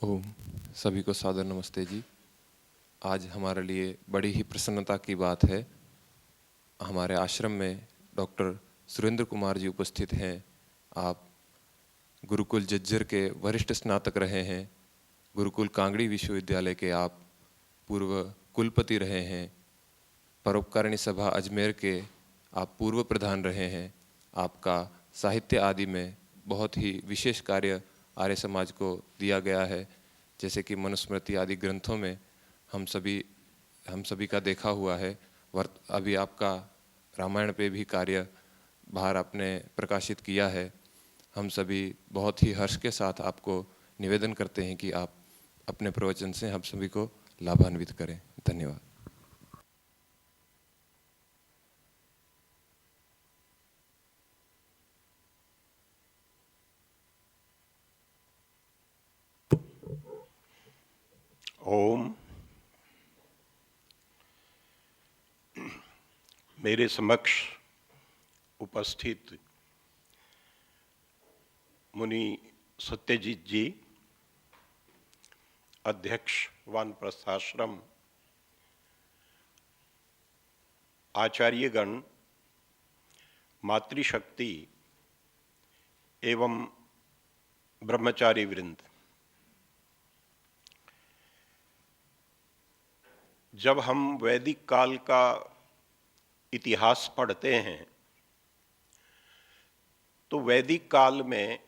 ओम सभी को सादर नमस्ते जी। आज हमारे लिए बड़ी ही प्रसन्नता की बात है, हमारे आश्रम में डॉक्टर सुरेंद्र कुमार जी उपस्थित हैं। आप गुरुकुल जज्जर के वरिष्ठ स्नातक रहे हैं, गुरुकुल कांगड़ी विश्वविद्यालय के आप पूर्व कुलपति रहे हैं, परोपकारिणी सभा अजमेर के आप पूर्व प्रधान रहे हैं। आपका साहित्य आदि में बहुत ही विशेष कार्य आर्य समाज को दिया गया है, जैसे कि मनुस्मृति आदि ग्रंथों में हम सभी का देखा हुआ है। अभी आपका रामायण पे भी कार्य बाहर आपने प्रकाशित किया है। हम सभी बहुत ही हर्ष के साथ आपको निवेदन करते हैं कि आप अपने प्रवचन से हम सभी को लाभान्वित करें। धन्यवाद। ओम। मेरे समक्ष उपस्थित मुनि सत्यजीत जी, अध्यक्ष वानप्रस्थाश्रम, आचार्यगण, मातृशक्ति एवं ब्रह्मचारी वृंद, जब हम वैदिक काल का इतिहास पढ़ते हैं तो वैदिक काल में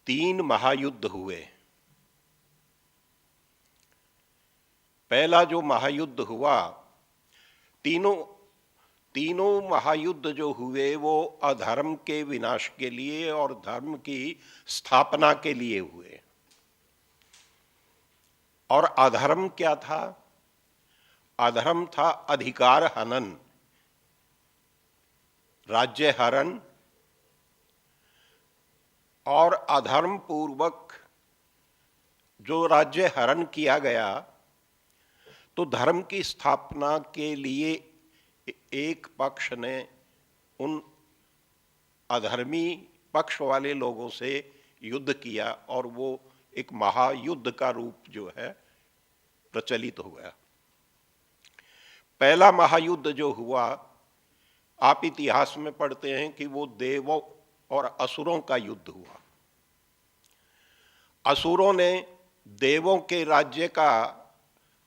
3 महायुद्ध हुए। पहला जो महायुद्ध हुआ, तीनों महायुद्ध जो हुए वो अधर्म के विनाश के लिए और धर्म की स्थापना के लिए हुए। और अधर्म क्या था? अधर्म था अधिकार हनन, राज्य हरण, और अधर्म पूर्वक जो राज्य हरण किया गया तो धर्म की स्थापना के लिए एक पक्ष ने उन अधर्मी पक्ष वाले लोगों से युद्ध किया और वो एक महायुद्ध का रूप जो है प्रचलित हो गया। पहला महायुद्ध जो हुआ, आप इतिहास में पढ़ते हैं कि वो देवों और असुरों का युद्ध हुआ। असुरों ने देवों के राज्य का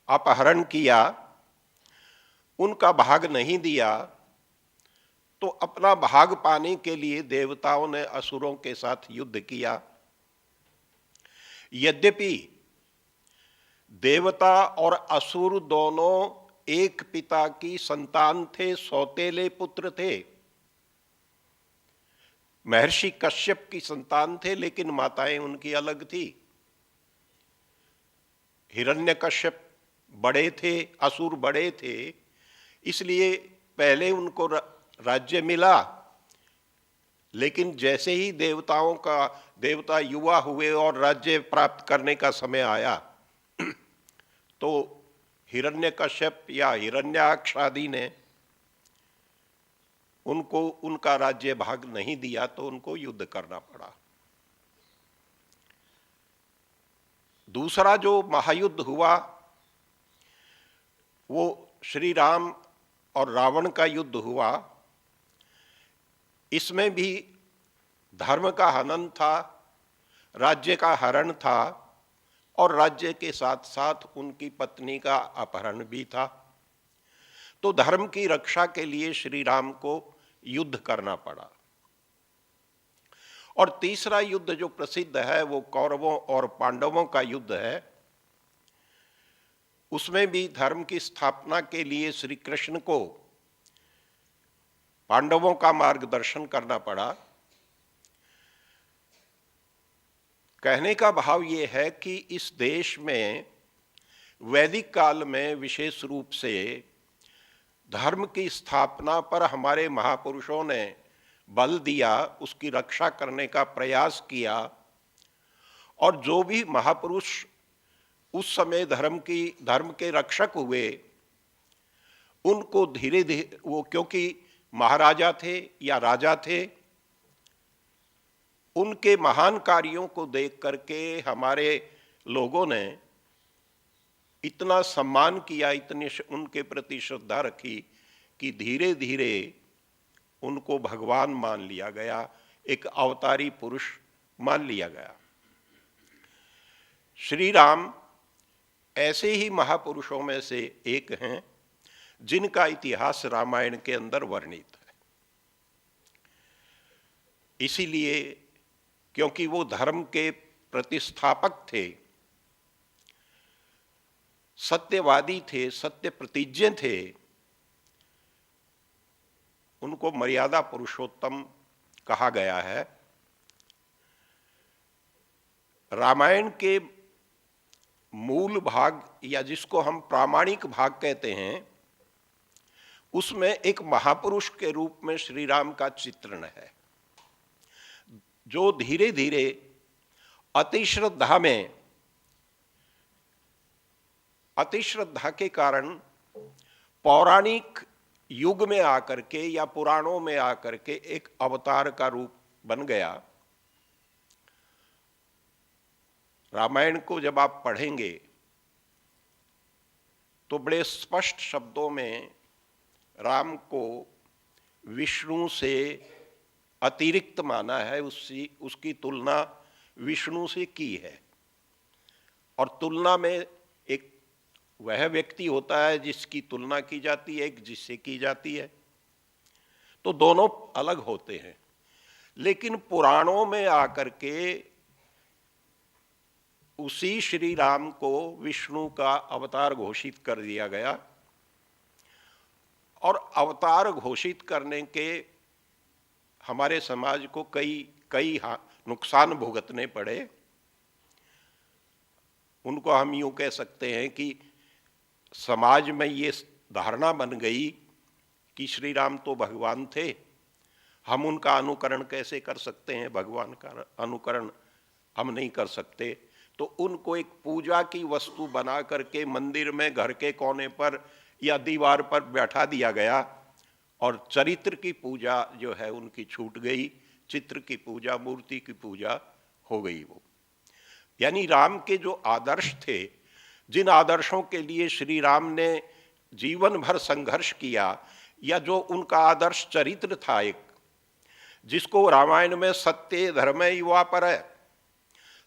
अपहरण किया, उनका भाग नहीं दिया, तो अपना भाग पाने के लिए देवताओं ने असुरों के साथ युद्ध किया। यद्यपि देवता और असुर दोनों एक पिता की संतान थे, सौतेले पुत्र थे, महर्षि कश्यप की संतान थे, लेकिन माताएं उनकी अलग थी। हिरण्यकश्यप बड़े थे, असुर बड़े थे, इसलिए पहले उनको राज्य मिला, लेकिन जैसे ही देवता युवा हुए और राज्य प्राप्त करने का समय आया तो हिरण्यकश्यप या हिरण्याक्ष आदि ने उनको उनका राज्य भाग नहीं दिया, तो उनको युद्ध करना पड़ा। दूसरा जो महायुद्ध हुआ वो श्री राम और रावण का युद्ध हुआ। इसमें भी धर्म का हनन था, राज्य का हरण था और राज्य के साथ साथ उनकी पत्नी का अपहरण भी था। तो धर्म की रक्षा के लिए श्री राम को युद्ध करना पड़ा। और तीसरा युद्ध जो प्रसिद्ध है वो कौरवों और पांडवों का युद्ध है। उसमें भी धर्म की स्थापना के लिए श्री कृष्ण को पांडवों का मार्गदर्शन करना पड़ा। कहने का भाव ये है कि इस देश में वैदिक काल में विशेष रूप से धर्म की स्थापना पर हमारे महापुरुषों ने बल दिया, उसकी रक्षा करने का प्रयास किया। और जो भी महापुरुष उस समय धर्म के रक्षक हुए, उनको धीरे धीरे वो, क्योंकि महाराजा थे या राजा थे, उनके महान कार्यों को देख करके हमारे लोगों ने इतना सम्मान किया, इतने उनके प्रति श्रद्धा रखी कि धीरे धीरे उनको भगवान मान लिया गया, एक अवतारी पुरुष मान लिया गया। श्री राम ऐसे ही महापुरुषों में से एक हैं जिनका इतिहास रामायण के अंदर वर्णित है। इसीलिए क्योंकि वो धर्म के प्रतिष्ठापक थे, सत्यवादी थे, सत्य प्रतिज्ञ थे, उनको मर्यादा पुरुषोत्तम कहा गया है। रामायण के मूल भाग या जिसको हम प्रामाणिक भाग कहते हैं, उसमें एक महापुरुष के रूप में श्री राम का चित्रण है, जो धीरे धीरे अतिश्रद्धा के कारण पौराणिक युग में आकर के या पुराणों में आकर के एक अवतार का रूप बन गया। रामायण को जब आप पढ़ेंगे तो बड़े स्पष्ट शब्दों में राम को विष्णु से अतिरिक्त माना है, उसकी तुलना विष्णु से की है। और तुलना में एक वह व्यक्ति होता है जिसकी तुलना की जाती है, एक जिससे की जाती है, तो दोनों अलग होते हैं। लेकिन पुराणों में आकर के उसी श्री राम को विष्णु का अवतार घोषित कर दिया गया, और अवतार घोषित करने के हमारे समाज को कई नुकसान भुगतने पड़े। उनको हम यूं कह सकते हैं कि समाज में ये धारणा बन गई कि श्री राम तो भगवान थे, हम उनका अनुकरण कैसे कर सकते हैं, भगवान का अनुकरण हम नहीं कर सकते। तो उनको एक पूजा की वस्तु बना करके मंदिर में घर के कोने पर या दीवार पर बैठा दिया गया, और चरित्र की पूजा जो है उनकी छूट गई, चित्र की पूजा, मूर्ति की पूजा हो गई। वो यानी राम के जो आदर्श थे, जिन आदर्शों के लिए श्री राम ने जीवन भर संघर्ष किया, या जो उनका आदर्श चरित्र था, एक जिसको रामायण में सत्य धर्म युवा पर है,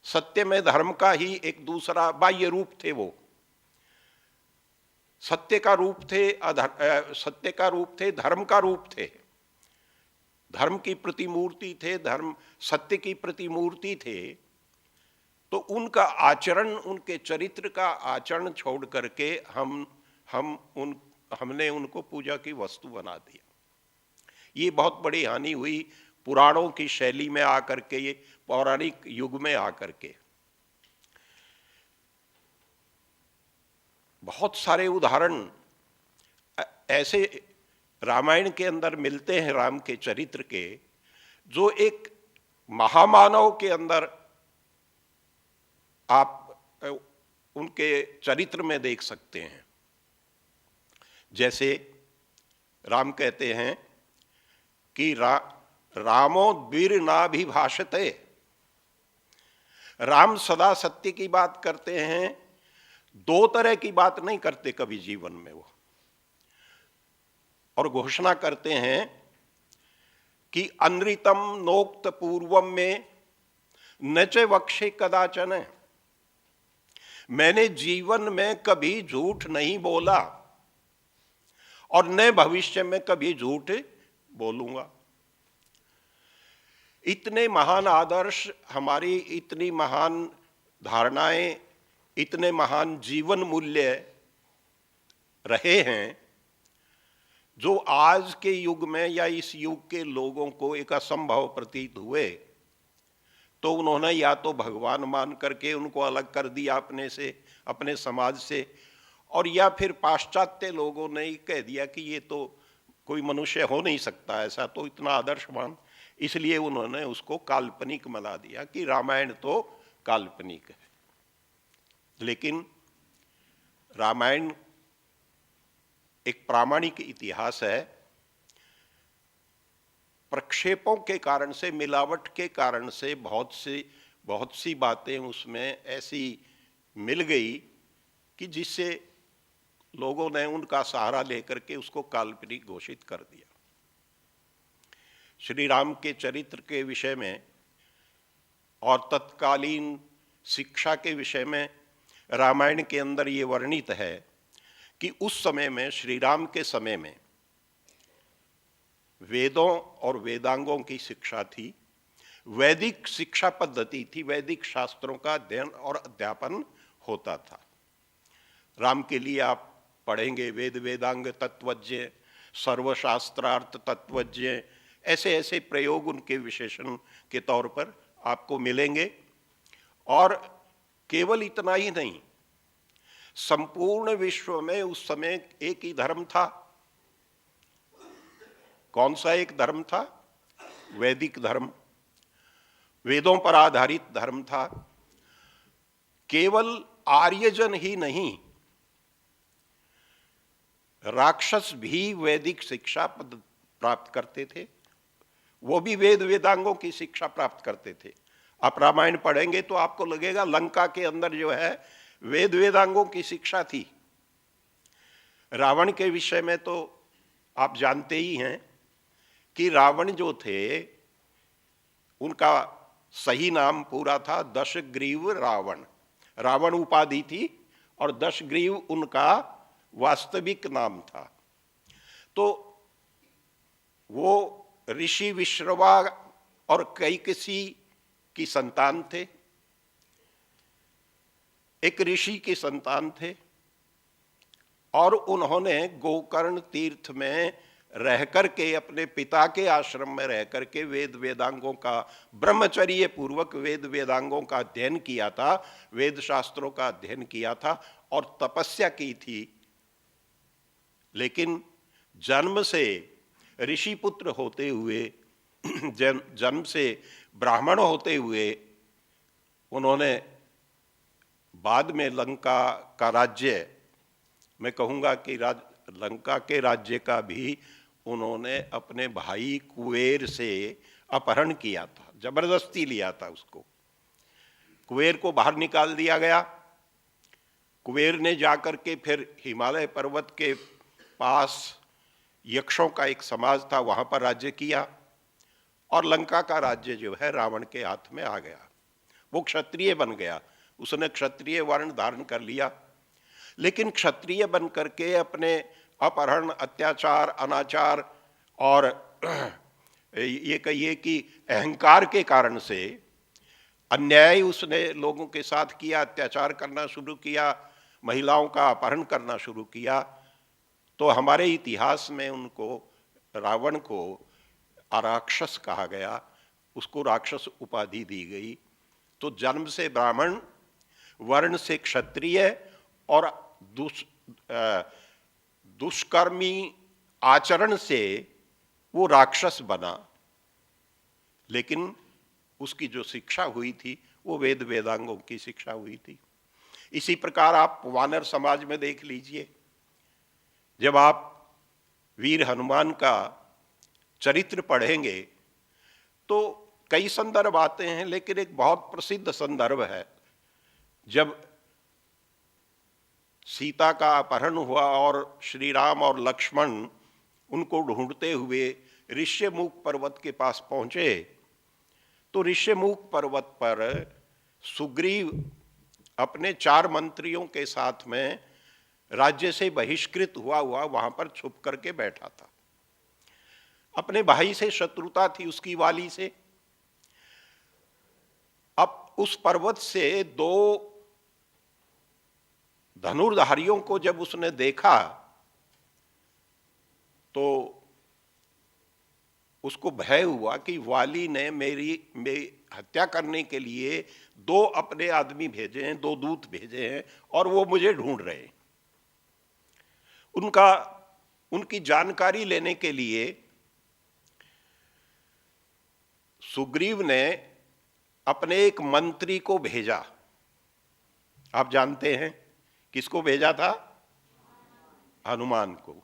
सत्य में धर्म का ही एक दूसरा बाह्य रूप थे। वो सत्य का रूप थे, सत्य का रूप थे, धर्म का रूप थे, धर्म की प्रतिमूर्ति थे, धर्म सत्य की प्रतिमूर्ति थे। तो उनका आचरण, उनके चरित्र का आचरण छोड़ करके हमने उनको पूजा की वस्तु बना दिया। ये बहुत बड़ी हानि हुई पुराणों की शैली में आकर के, ये पौराणिक युग में आकर के। बहुत सारे उदाहरण ऐसे रामायण के अंदर मिलते हैं राम के चरित्र के, जो एक महामानव के अंदर आप उनके चरित्र में देख सकते हैं। जैसे राम कहते हैं कि रामो द्विर्नाभिभाषते, राम सदा सत्य की बात करते हैं, दो तरह की बात नहीं करते कभी जीवन में वो। और घोषणा करते हैं कि अनृतम नोक्त पूर्वम में न च वक्षे कदाचन, मैंने जीवन में कभी झूठ नहीं बोला और न भविष्य में कभी झूठ बोलूंगा। इतने महान आदर्श, हमारी इतनी महान धारणाएं, इतने महान जीवन मूल्य रहे हैं, जो आज के युग में या इस युग के लोगों को एक असंभव प्रतीत हुए। तो उन्होंने या तो भगवान मान करके उनको अलग कर दिया अपने से, अपने समाज से, और या फिर पाश्चात्य लोगों ने ही कह दिया कि ये तो कोई मनुष्य हो नहीं सकता ऐसा, तो इतना आदर्शवान, इसलिए उन्होंने उसको काल्पनिक बना दिया कि रामायण तो काल्पनिक है। लेकिन रामायण एक प्रामाणिक इतिहास है। प्रक्षेपों के कारण से, मिलावट के कारण से बहुत सी बातें उसमें ऐसी मिल गई कि जिससे लोगों ने उनका सहारा लेकर के उसको काल्पनिक घोषित कर दिया। श्री राम के चरित्र के विषय में और तत्कालीन शिक्षा के विषय में रामायण के अंदर ये वर्णित है कि उस समय में, श्री राम के समय में, वेदों और वेदांगों की शिक्षा थी, वैदिक शिक्षा पद्धति थी, वैदिक शास्त्रों का अध्ययन और अध्यापन होता था। राम के लिए आप पढ़ेंगे वेद वेदांग तत्वज्ञ, सर्वशास्त्रार्थ तत्वज्ञ, ऐसे ऐसे प्रयोग उनके विशेषण के तौर पर आपको मिलेंगे। और केवल इतना ही नहीं, संपूर्ण विश्व में उस समय एक ही धर्म था। कौन सा एक धर्म था? वैदिक धर्म, वेदों पर आधारित धर्म था। केवल आर्यजन ही नहीं, राक्षस भी वैदिक शिक्षा प्राप्त करते थे, वो भी वेद वेदांगों की शिक्षा प्राप्त करते थे। आप रामायण पढ़ेंगे तो आपको लगेगा लंका के अंदर जो है वेद वेदांगों की शिक्षा थी। रावण के विषय में तो आप जानते ही हैं कि रावण जो थे, उनका सही नाम पूरा था दशग्रीव रावण। रावण उपाधि थी और दशग्रीव उनका वास्तविक नाम था। तो वो ऋषि विश्रवा और कैकसी की संतान थे, एक ऋषि की संतान थे, और उन्होंने गोकर्ण तीर्थ में रह करके, अपने पिता के आश्रम में रह करके वेद वेदांगों का, ब्रह्मचर्य पूर्वक वेद वेदांगों का अध्ययन किया था, वेद शास्त्रों का अध्ययन किया था और तपस्या की थी। लेकिन जन्म से ऋषि पुत्र होते हुए, जन्म से ब्राह्मण होते हुए, उन्होंने बाद में लंका का राज्य, मैं कहूँगा कि लंका के राज्य का भी उन्होंने अपने भाई कुबेर से अपहरण किया था, जबरदस्ती लिया था उसको। कुबेर को बाहर निकाल दिया गया। कुबेर ने जाकर के फिर हिमालय पर्वत के पास यक्षों का एक समाज था, वहां पर राज्य किया और लंका का राज्य जो है रावण के हाथ में आ गया। वो क्षत्रिय बन गया, उसने क्षत्रिय वर्ण धारण कर लिया। लेकिन क्षत्रिय बन करके अपने अपहरण, अत्याचार, अनाचार और ये कहिए कि अहंकार के कारण से अन्याय उसने लोगों के साथ किया, अत्याचार करना शुरू किया, महिलाओं का अपहरण करना शुरू किया। तो हमारे इतिहास में उनको, रावण को अराक्षस कहा गया, उसको राक्षस उपाधि दी गई। तो जन्म से ब्राह्मण, वर्ण से क्षत्रिय और दुष्कर्मी आचरण से वो राक्षस बना। लेकिन उसकी जो शिक्षा हुई थी वो वेद वेदांगों की शिक्षा हुई थी। इसी प्रकार आप वानर समाज में देख लीजिए, जब आप वीर हनुमान का चरित्र पढ़ेंगे तो कई संदर्भ आते हैं, लेकिन एक बहुत प्रसिद्ध संदर्भ है जब सीता का अपहरण हुआ और श्री राम और लक्ष्मण उनको ढूंढते हुए ऋष्यमुख पर्वत के पास पहुंचे। तो ऋष्यमुख पर्वत पर सुग्रीव अपने 4 मंत्रियों के साथ में राज्य से बहिष्कृत हुआ वहां पर छुप करके बैठा था। अपने भाई से शत्रुता थी उसकी, वाली से। अब उस पर्वत से 2 धनुर्धारियों को जब उसने देखा तो उसको भय हुआ कि वाली ने मेरी हत्या करने के लिए 2 अपने आदमी भेजे हैं, 2 दूत भेजे हैं और वो मुझे ढूंढ रहे हैं। उनकी जानकारी लेने के लिए सुग्रीव ने अपने एक मंत्री को भेजा। आप जानते हैं किसको भेजा था? हनुमान को।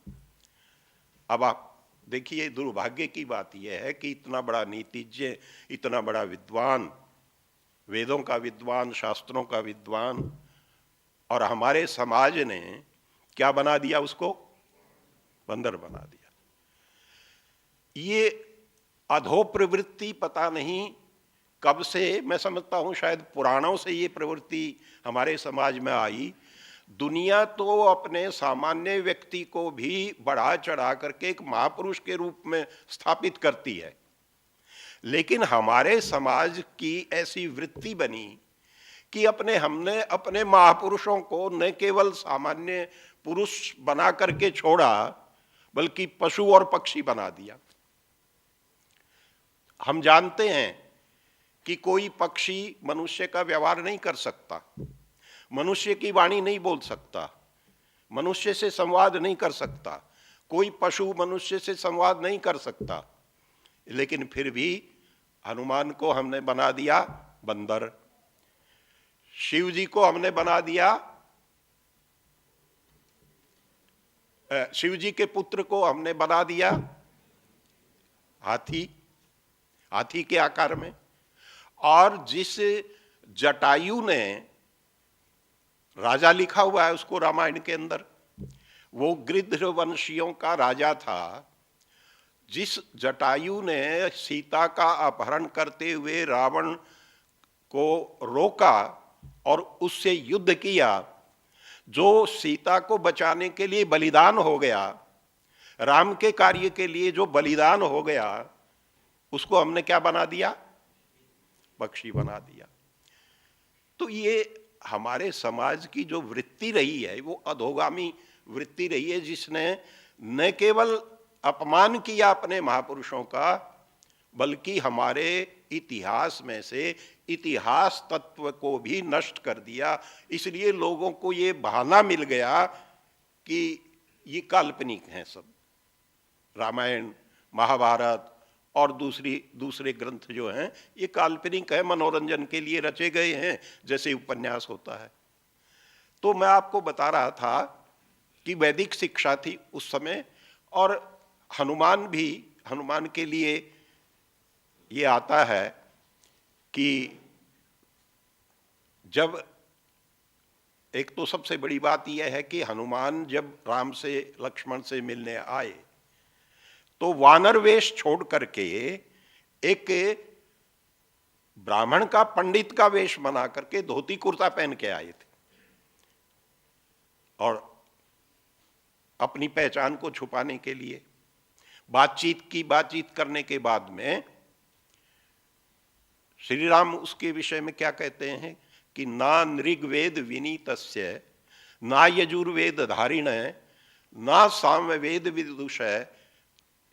अब आप देखिए, दुर्भाग्य की बात यह है कि इतना बड़ा नीतिज्ञ, इतना बड़ा विद्वान, वेदों का विद्वान, शास्त्रों का विद्वान, और हमारे समाज ने क्या बना दिया, उसको बंदर बना दिया। ये अधो प्रवृत्ति पता नहीं कब से, मैं समझता हूं शायद पुराणों से ये प्रवृत्ति हमारे समाज में आई। दुनिया तो अपने सामान्य व्यक्ति को भी बढ़ा चढ़ा करके एक महापुरुष के रूप में स्थापित करती है, लेकिन हमारे समाज की ऐसी वृत्ति बनी कि हमने अपने महापुरुषों को न केवल सामान्य पुरुष बना करके छोड़ा, बल्कि पशु और पक्षी बना दिया। हम जानते हैं कि कोई पक्षी मनुष्य का व्यवहार नहीं कर सकता, मनुष्य की वाणी नहीं बोल सकता, मनुष्य से संवाद नहीं कर सकता, कोई पशु मनुष्य से संवाद नहीं कर सकता, लेकिन फिर भी हनुमान को हमने बना दिया बंदर, शिव जी को हमने बना दिया, शिव जी के पुत्र को हमने बना दिया हाथी, हाथी के आकार में। और जिस जटायु ने राजा लिखा हुआ है उसको रामायण के अंदर, वो गृध्र वंशियों का राजा था। जिस जटायु ने सीता का अपहरण करते हुए रावण को रोका और उससे युद्ध किया, जो सीता को बचाने के लिए बलिदान हो गया, राम के कार्य के लिए जो बलिदान हो गया, उसको हमने क्या बना दिया, पक्षी बना दिया। तो ये हमारे समाज की जो वृत्ति रही है वो अधोगामी वृत्ति रही है, जिसने न केवल अपमान किया अपने महापुरुषों का, बल्कि हमारे इतिहास में से इतिहास तत्व को भी नष्ट कर दिया। इसलिए लोगों को ये बहाना मिल गया कि ये काल्पनिक हैं सब, रामायण महाभारत और दूसरे ग्रंथ जो हैं ये काल्पनिक है, मनोरंजन के लिए रचे गए हैं, जैसे उपन्यास होता है। तो मैं आपको बता रहा था कि वैदिक शिक्षा थी उस समय, और हनुमान के लिए ये आता है कि जब, एक तो सबसे बड़ी बात यह है कि हनुमान जब राम से लक्ष्मण से मिलने आए तो वानर वेश छोड़ करके एक ब्राह्मण का, पंडित का वेश बना करके धोती कुर्ता पहन के आए थे, और अपनी पहचान को छुपाने के लिए बातचीत करने के बाद में श्री राम उसके विषय में क्या कहते हैं कि ना नृग्वेद विनीतस्य, ना यजुर्वेद धारिण, ना सामवेद विदुषय,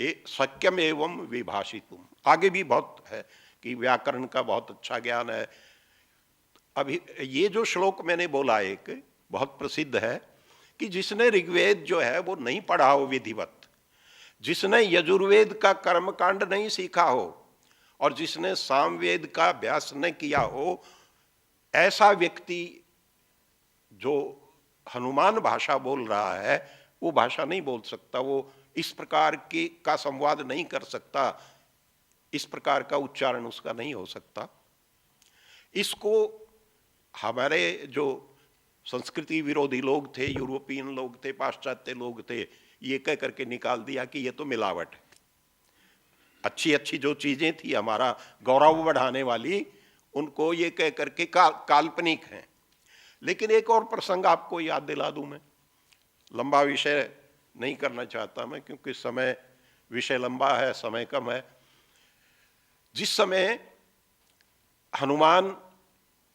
सत्यम एवं विभाषितुम। आगे भी बहुत है कि व्याकरण का बहुत अच्छा ज्ञान है। अभी ये जो श्लोक मैंने बोला एक बहुत प्रसिद्ध है कि जिसने ऋग्वेद जो है वो नहीं पढ़ा हो विधिवत, जिसने यजुर्वेद का कर्मकांड नहीं सीखा हो, और जिसने सामवेद का अभ्यास न किया हो, ऐसा व्यक्ति जो हनुमान भाषा बोल रहा है वो भाषा नहीं बोल सकता, वो इस प्रकार का संवाद नहीं कर सकता, इस प्रकार का उच्चारण उसका नहीं हो सकता। इसको हमारे जो संस्कृति विरोधी लोग थे, यूरोपियन लोग थे, पाश्चात्य लोग थे, ये कह करके निकाल दिया कि ये तो मिलावट है। अच्छी अच्छी जो चीजें थी हमारा गौरव बढ़ाने वाली, उनको ये कह करके काल्पनिक हैं। लेकिन एक और प्रसंग आपको याद दिला दूं मैं, लंबा विषय नहीं करना चाहता मैं क्योंकि विषय लंबा है, समय कम है। जिस समय हनुमान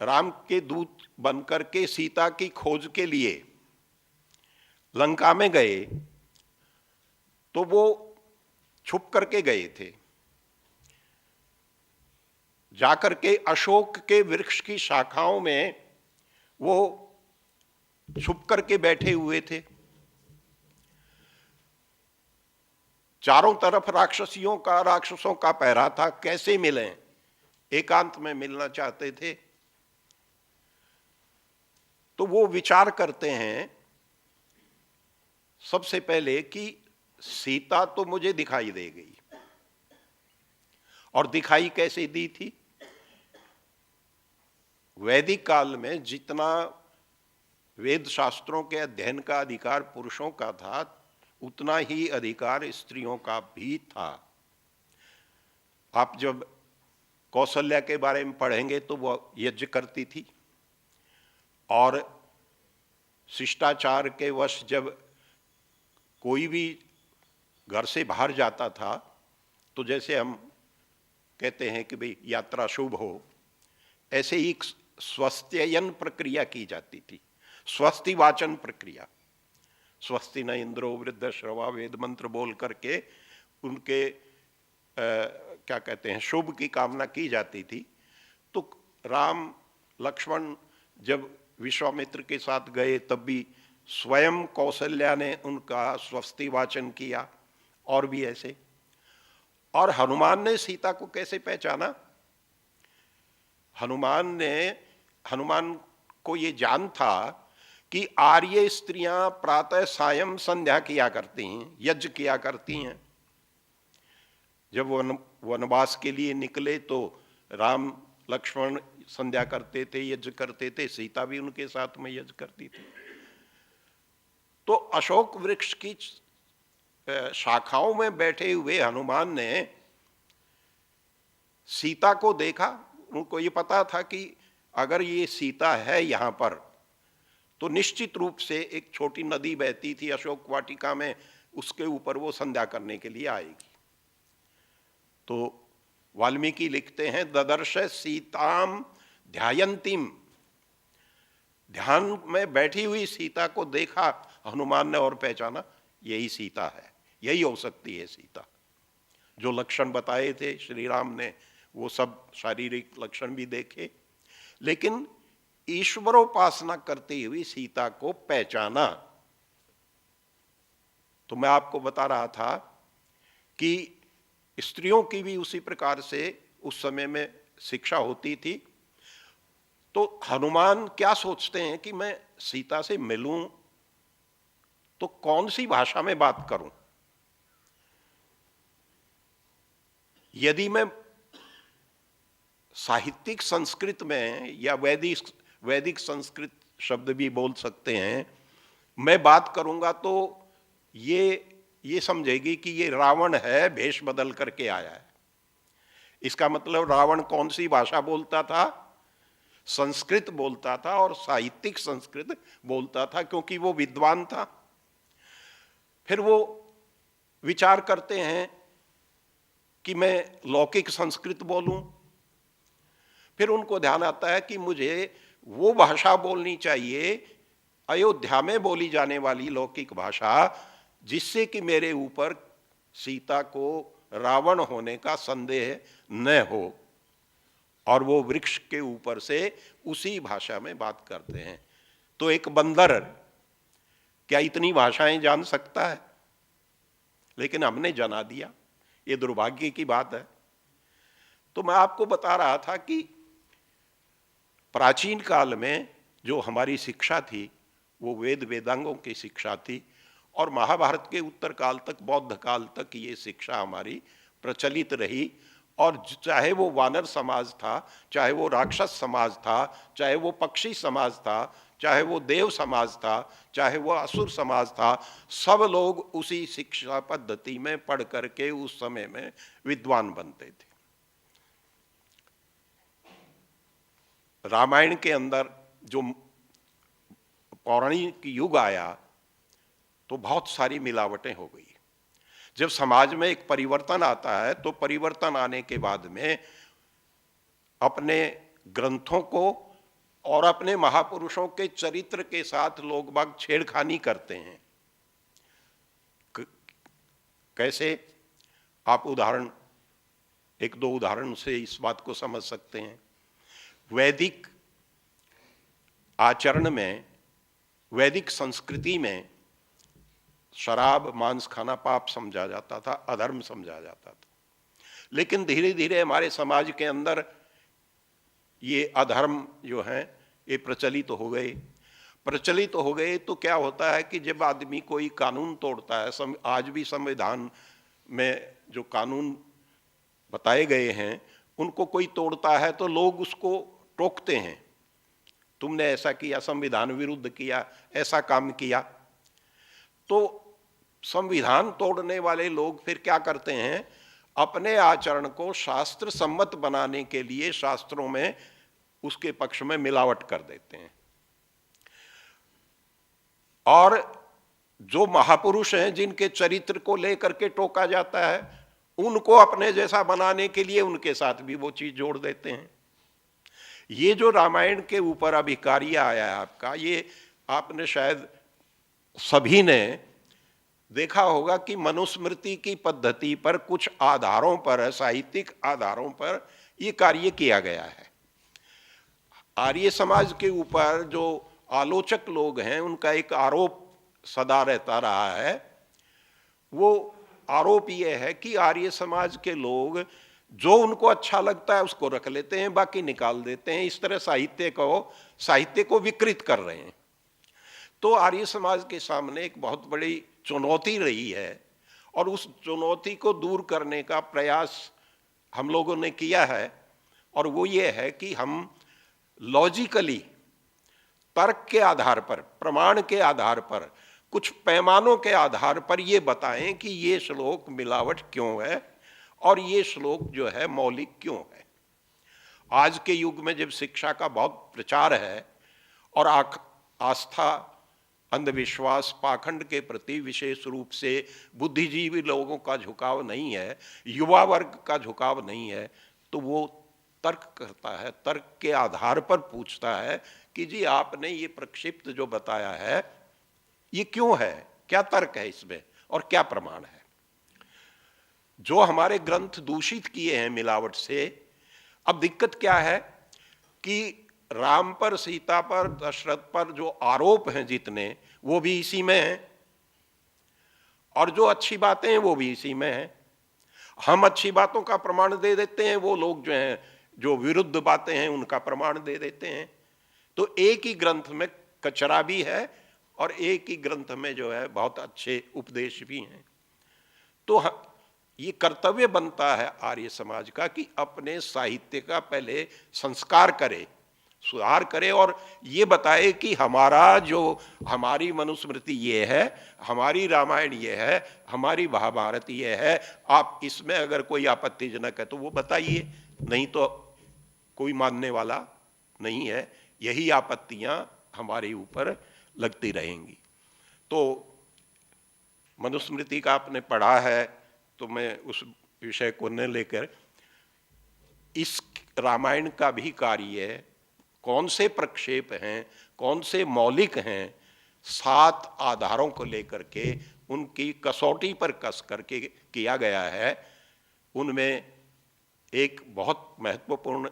राम के दूत बनकर के सीता की खोज के लिए लंका में गए तो वो छुप करके गए थे, जाकर के अशोक के वृक्ष की शाखाओं में वो छुप करके बैठे हुए थे। चारों तरफ राक्षसों का पहरा था, कैसे मिलें, एकांत में मिलना चाहते थे। तो वो विचार करते हैं सबसे पहले कि सीता तो मुझे दिखाई दे गई, और दिखाई कैसे दी थी? वैदिक काल में जितना वेद शास्त्रों के अध्ययन का अधिकार पुरुषों का था, उतना ही अधिकार स्त्रियों का भी था। आप जब कौशल्या के बारे में पढ़ेंगे तो वो यज्ञ करती थी, और शिष्टाचार के वश जब कोई भी घर से बाहर जाता था तो जैसे हम कहते हैं कि भाई यात्रा शुभ हो, ऐसे ही एक स्वस्त्ययन प्रक्रिया की जाती थी, स्वस्ति वाचन प्रक्रिया। स्वस्ति न इंद्रो वृद्ध श्रवा वेद मंत्र बोल करके उनके क्या कहते हैं शुभ की कामना की जाती थी। तो राम लक्ष्मण जब विश्वामित्र के साथ गए तब भी स्वयं कौशल्या ने उनका स्वस्ति वाचन किया, और भी ऐसे। और हनुमान ने सीता को कैसे पहचाना? हनुमान को ये जान था कि आर्य स्त्रियां प्रातः सायं संध्या किया करती हैं, यज्ञ किया करती हैं। जब वो वनवास के लिए निकले तो राम लक्ष्मण संध्या करते थे, यज्ञ करते थे, सीता भी उनके साथ में यज्ञ करती थी। तो अशोक वृक्ष की शाखाओं में बैठे हुए हनुमान ने सीता को देखा। उनको ये पता था कि अगर ये सीता है यहां पर तो निश्चित रूप से एक छोटी नदी बहती थी अशोक वाटिका में, उसके ऊपर वो संध्या करने के लिए आएगी। तो वाल्मीकि लिखते हैं, ददर्श सीताम ध्यायंतीम, ध्यान में बैठी हुई सीता को देखा हनुमान ने और पहचाना यही सीता है, यही हो सकती है सीता। जो लक्षण बताए थे श्री राम ने वो सब शारीरिक लक्षण भी देखे, लेकिन ईश्वरोपासना करती हुई सीता को पहचाना। तो मैं आपको बता रहा था कि स्त्रियों की भी उसी प्रकार से उस समय में शिक्षा होती थी। तो हनुमान क्या सोचते हैं कि मैं सीता से मिलूं तो कौन सी भाषा में बात करूं? यदि मैं साहित्यिक संस्कृत में या वैदिक संस्कृत शब्द भी बोल सकते हैं, मैं बात करूंगा तो ये समझेगी कि ये रावण है, भेष बदल करके आया है। इसका मतलब रावण कौन सी भाषा बोलता था? संस्कृत बोलता था, और साहित्यिक संस्कृत बोलता था क्योंकि वो विद्वान था। फिर वो विचार करते हैं कि मैं लौकिक संस्कृत बोलूं। फिर उनको ध्यान आता है कि मुझे वो भाषा बोलनी चाहिए, अयोध्या में बोली जाने वाली लौकिक भाषा, जिससे कि मेरे ऊपर सीता को रावण होने का संदेह न हो। और वो वृक्ष के ऊपर से उसी भाषा में बात करते हैं। तो एक बंदर क्या इतनी भाषाएं जान सकता है? लेकिन हमने जना दिया, ये दुर्भाग्य की बात है। तो मैं आपको बता रहा था कि प्राचीन काल में जो हमारी शिक्षा थी वो वेद वेदांगों की शिक्षा थी, और महाभारत के उत्तर काल तक, बौद्ध काल तक ये शिक्षा हमारी प्रचलित रही। और चाहे वो वानर समाज था, चाहे वो राक्षस समाज था, चाहे वो पक्षी समाज था, चाहे वो देव समाज था, चाहे वो असुर समाज था, सब लोग उसी शिक्षा पद्धति में पढ़ करके उस समय में विद्वान बनते थे। रामायण के अंदर जो पौराणिक युग आया तो बहुत सारी मिलावटें हो गई। जब समाज में एक परिवर्तन आता है तो परिवर्तन आने के बाद में अपने ग्रंथों को और अपने महापुरुषों के चरित्र के साथ लोग बाग छेड़खानी करते हैं। कैसे? आप एक दो उदाहरण से इस बात को समझ सकते हैं। वैदिक आचरण में, वैदिक संस्कृति में शराब मांस खाना पाप समझा जाता था, अधर्म समझा जाता था। लेकिन धीरे धीरे हमारे समाज के अंदर ये अधर्म जो है ये प्रचलित हो गए। तो क्या होता है कि जब आदमी कोई कानून तोड़ता है, आज भी संविधान में जो कानून बताए गए हैं उनको कोई तोड़ता है तो लोग उसको टोकते हैं तुमने ऐसा किया, संविधान विरुद्ध किया, ऐसा काम किया। तो संविधान तोड़ने वाले लोग फिर क्या करते हैं, अपने आचरण को शास्त्र सम्मत बनाने के लिए शास्त्रों में उसके पक्ष में मिलावट कर देते हैं। और जो महापुरुष हैं जिनके चरित्र को लेकर के टोका जाता है, उनको अपने जैसा बनाने के लिए उनके साथ भी वो चीज जोड़ देते हैं। ये जो रामायण के ऊपर अभी कार्य आया है आपका, ये आपने शायद सभी ने देखा होगा कि मनुस्मृति की पद्धति पर कुछ आधारों पर, साहित्यिक आधारों पर यह कार्य किया गया है। आर्य समाज के ऊपर जो आलोचक लोग हैं उनका एक आरोप सदा रहता रहा है। वो आरोप ये है कि आर्य समाज के लोग जो उनको अच्छा लगता है उसको रख लेते हैं, बाकी निकाल देते हैं। इस तरह साहित्य को विकृत कर रहे हैं। तो आर्य समाज के सामने एक बहुत बड़ी चुनौती रही है और उस चुनौती को दूर करने का प्रयास हम लोगों ने किया है। और वो ये है कि हम लॉजिकली, तर्क के आधार पर, प्रमाण के आधार पर, कुछ पैमानों के आधार पर ये बताएं कि ये श्लोक मिलावट क्यों है और ये श्लोक जो है मौलिक क्यों है। आज के युग में जब शिक्षा का बहुत प्रचार है और आस्था, अंधविश्वास, पाखंड के प्रति विशेष रूप से बुद्धिजीवी लोगों का झुकाव नहीं है, युवा वर्ग का झुकाव नहीं है, तो वो तर्क करता है, तर्क के आधार पर पूछता है कि जी आपने ये प्रक्षिप्त जो बताया है ये क्यों है, क्या तर्क है इसमें और क्या प्रमाण है। जो हमारे ग्रंथ दूषित किए हैं मिलावट से, अब दिक्कत क्या है कि राम पर, सीता पर, दशरथ पर जो आरोप हैं जितने, वो भी इसी में हैं और जो अच्छी बातें हैं वो भी इसी में हैं। हम अच्छी बातों का प्रमाण दे देते हैं, वो लोग जो हैं जो विरुद्ध बातें हैं उनका प्रमाण दे देते हैं। तो एक ही ग्रंथ में कचरा भी है और एक ही ग्रंथ में जो है बहुत अच्छे उपदेश भी हैं। तो ये कर्तव्य बनता है आर्य समाज का कि अपने साहित्य का पहले संस्कार करे, सुधार करे और ये बताए कि हमारी मनुस्मृति ये है, हमारी रामायण ये है, हमारी महाभारत ये है। आप इसमें अगर कोई आपत्तिजनक है तो वो बताइए, नहीं तो कोई मानने वाला नहीं है। यही आपत्तियां हमारे ऊपर लगती रहेंगी। तो मनुस्मृति का आपने पढ़ा है तो मैं उस विषय को न लेकर, इस रामायण का भी कार्य कौन से प्रक्षेप हैं, कौन से मौलिक हैं, 7 आधारों को लेकर के उनकी कसौटी पर कस करके किया गया है। उनमें एक बहुत महत्वपूर्ण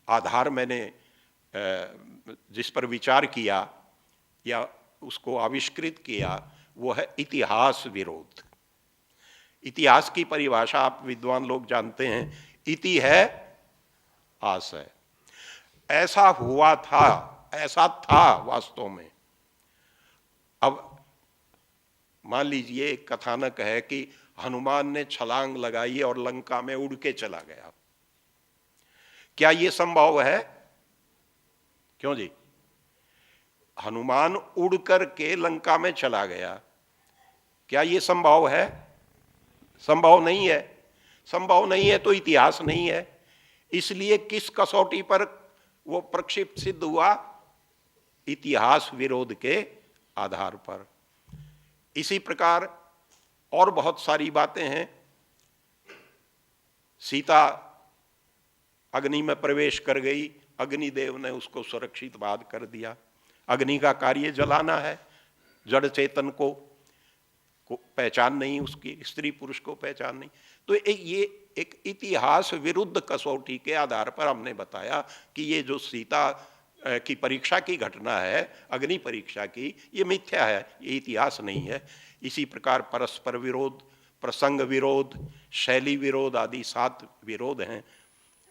आधार मैंने जिस पर विचार किया या उसको आविष्कृत किया वो है इतिहास विरोध। इतिहास की परिभाषा आप विद्वान लोग जानते हैं, इति है आस है। ऐसा हुआ था, ऐसा था वास्तव में। अब मान लीजिए एक कथानक है कि हनुमान ने छलांग लगाई और लंका में उड़ के चला गया। क्या यह संभव है? क्यों जी? हनुमान उड़ कर के लंका में चला गया, क्या यह संभव है? संभव नहीं है। संभव नहीं है तो इतिहास नहीं है। इसलिए किस कसौटी पर वो प्रक्षिप्त सिद्ध हुआ? इतिहास विरोध के आधार पर। इसी प्रकार और बहुत सारी बातें हैं। सीता अग्नि में प्रवेश कर गई, अग्निदेव ने उसको सुरक्षित बाध कर दिया। अग्नि का कार्य जलाना है, जड़ चेतन को पहचान नहीं, उसकी स्त्री पुरुष को पहचान नहीं। तो ये एक इतिहास विरुद्ध कसौटी के आधार पर हमने बताया कि ये जो सीता की परीक्षा की घटना है, अग्नि परीक्षा की, ये मिथ्या है, ये इतिहास नहीं है। इसी प्रकार परस्पर विरोध, प्रसंग विरोध, शैली विरोध आदि 7 विरोध हैं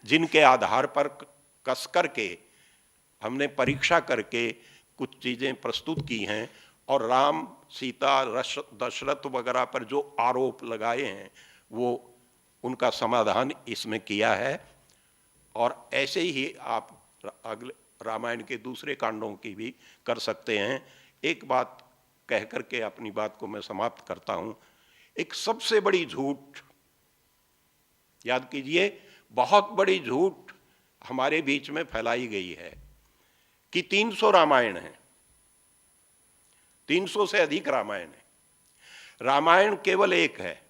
जिनके आधार पर कस करके हमने परीक्षा करके कुछ चीजें प्रस्तुत की हैं। और राम, सीता, दशरथ वगैरह पर जो आरोप लगाए हैं वो उनका समाधान इसमें किया है। और ऐसे ही आप रामायण के दूसरे कांडों की भी कर सकते हैं। एक बात कह करके अपनी बात को मैं समाप्त करता हूं। एक सबसे बड़ी झूठ, याद कीजिए, बहुत बड़ी झूठ हमारे बीच में फैलाई गई है कि 300 रामायण हैं, 300 से अधिक रामायण है। रामायण केवल एक है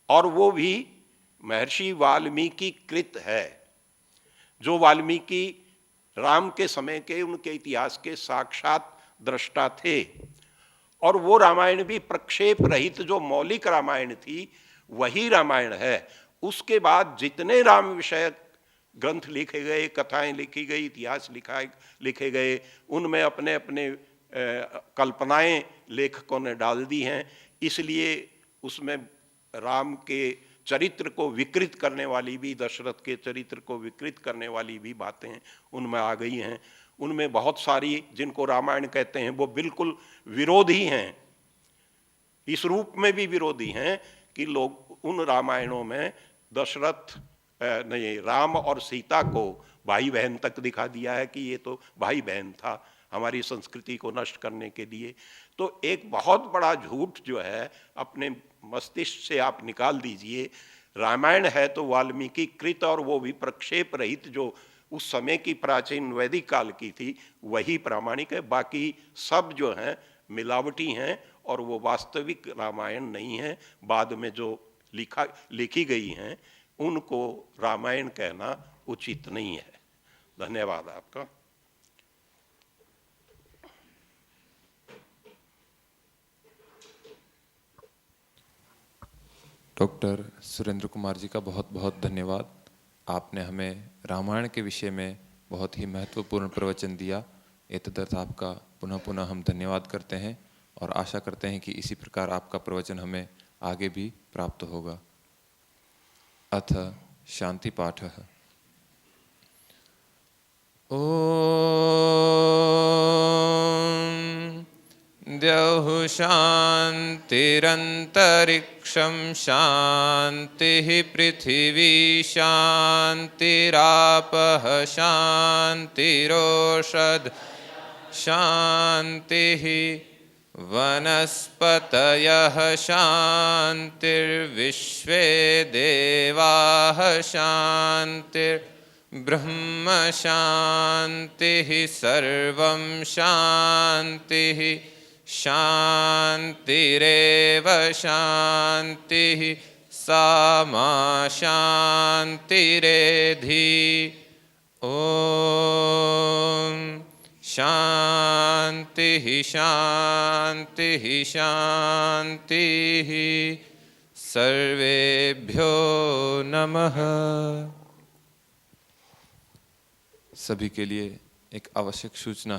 और वो भी महर्षि वाल्मीकि कृत है, जो वाल्मीकि राम के समय के, उनके इतिहास के साक्षात दृष्टा थे। और वो रामायण भी प्रक्षेप रहित जो मौलिक रामायण थी वही रामायण है। उसके बाद जितने राम विषयक ग्रंथ लिखे गए, कथाएं लिखी गई, इतिहास लिखे गए, उनमें अपने अपने कल्पनाएं लेखकों ने डाल दी हैं। इसलिए उसमें राम के चरित्र को विकृत करने वाली भी, दशरथ के चरित्र को विकृत करने वाली भी बातें उनमें आ गई हैं। उनमें बहुत सारी जिनको रामायण कहते हैं वो बिल्कुल विरोधी हैं, इस रूप में भी विरोधी हैं कि लोग उन रामायणों में दशरथ नहीं, राम और सीता को भाई बहन तक दिखा दिया है कि ये तो भाई बहन था, हमारी संस्कृति को नष्ट करने के लिए। तो एक बहुत बड़ा झूठ जो है अपने मस्तिष्क से आप निकाल दीजिए। रामायण है तो वाल्मीकि कृत, और वो भी प्रक्षेप रहित, जो उस समय की प्राचीन वैदिक काल की थी, वही प्रामाणिक है। बाकी सब जो हैं मिलावटी हैं और वो वास्तविक रामायण नहीं है। बाद में जो लिखी गई हैं उनको रामायण कहना उचित नहीं है। धन्यवाद आपका। डॉक्टर सुरेंद्र कुमार जी का बहुत बहुत धन्यवाद। आपने हमें रामायण के विषय में बहुत ही महत्वपूर्ण प्रवचन दिया। एतदर्थ आपका पुनः पुनः हम धन्यवाद करते हैं और आशा करते हैं कि इसी प्रकार आपका प्रवचन हमें आगे भी प्राप्त होगा। अथ शांति पाठः। ओम द्यौः शान्तिरन्तरिक्षं शान्तिः पृथिवी शान्तिरापः शान्तिरोषध शान्तिः वनस्पतयः शान्तिर्विश्वे देवाः शान्तिर्ब्रह्म शान्तिः सर्वं शान्तिः शान्तिरेव शान्तिः सा मा शान्तिरेधि। ॐ शान्तिः शान्तिः शान्तिः। सर्वेभ्यो नमः। सभी के लिए एक आवश्यक सूचना है।